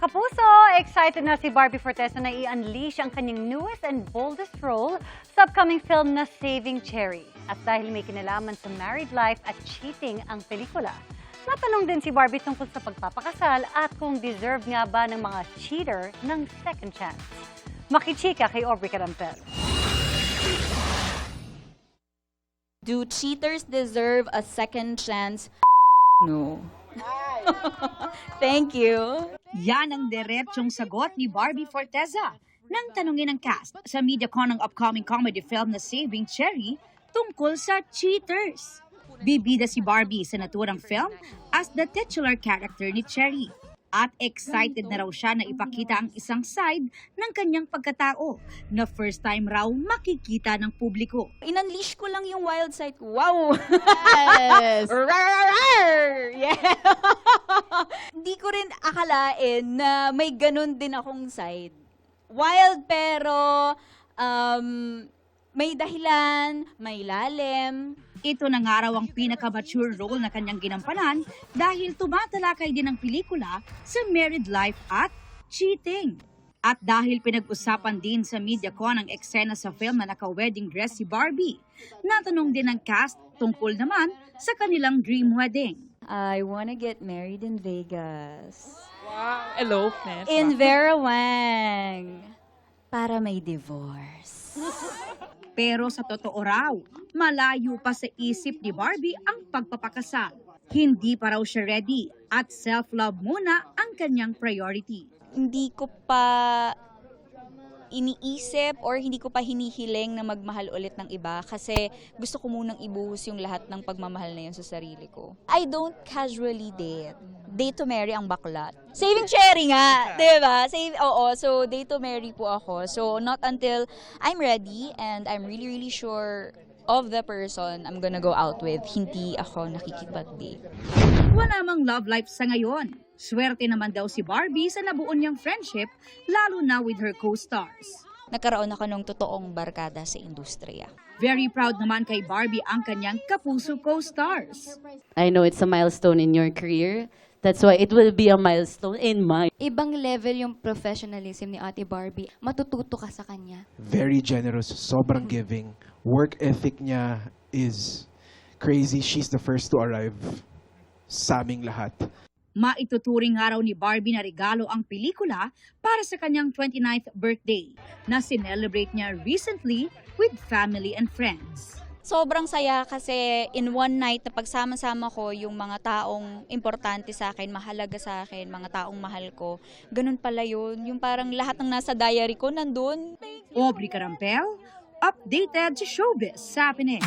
Mga kapuso, excited na si Barbie Fortesa na i-unleash ang kanyang newest and boldest role sa upcoming film na Saving Cherry. At dahil may kinalaman sa married life at cheating ang pelikula, natanong din si Barbie tungkol sa pagpapakasal at kung deserve nga ba ng mga cheater ng second chance. Makichika kay Aubrey Carampel. Do cheaters deserve a second chance? No. Thank you. Yan ang diretsyong sagot ni Barbie Fortesa nang tanungin ng cast sa MediaCon ng upcoming comedy film na Saving Cherry tungkol sa cheaters. Bibida si Barbie sa naturang film as the titular character ni Cherry. At excited na raw siya na ipakita ang isang side ng kanyang pagkatao na first time raw makikita ng publiko. In-unleash ko lang yung wild side ko. Wow! Yes! Yeah! Hindi ko rin akalain na may ganun din akong side. Wild pero may dahilan, may lalim. Ito na nga raw ang pinaka-mature role na kanyang ginampanan dahil tumatalakay din ang pelikula sa married life at cheating. At dahil pinag-usapan din sa MediaCon ang eksena sa film na naka-wedding dress si Barbie, natanong din ng cast tungkol naman sa kanilang dream wedding. I wanna get married in Vegas. Wow! Elopement. In Vera Wang. Para may divorce. Pero sa totoo raw, malayo pa sa isip ni Barbie ang pagpapakasal. Hindi pa raw siya ready at self-love muna ang kanyang priority. Hindi ko pa iniisip or hindi ko pa hinihiling na magmahal ulit ng iba kasi gusto ko munang ibuhos yung lahat ng pagmamahal na yun sa sarili ko. I don't casually date. Date to marry ang baklat. Saving Cherry nga, diba? So date to marry po ako. So not until I'm ready and I'm really sure of the person I'm gonna go out with, hindi ako nakikipag-date. Wala mang love life sa ngayon. Swerte naman daw si Barbie sa nabuo niyang friendship, lalo na with her co-stars. Nagkaroon ako ng totoong barkada sa industriya. Very proud naman kay Barbie ang kanyang kapuso co-stars. I know it's a milestone in your career. That's why it will be a milestone in mine. Ibang level yung professionalism ni Ate Barbie. Matututo ka sa kanya. Very generous, sobrang giving. Work ethic niya is crazy. She's the first to arrive sa aming lahat. Maituturing nga raw ni Barbie na regalo ang pelikula para sa kanyang 29th birthday na sinelebrate niya recently with family and friends. Sobrang saya kasi in one night na pagsama-sama ko yung mga taong importante sa akin, mahalaga sa akin, mga taong mahal ko. Ganun pala yun. Yung parang lahat ng nasa diary ko nandun. Aubrey Carampel, updated sa showbiz sa Pine.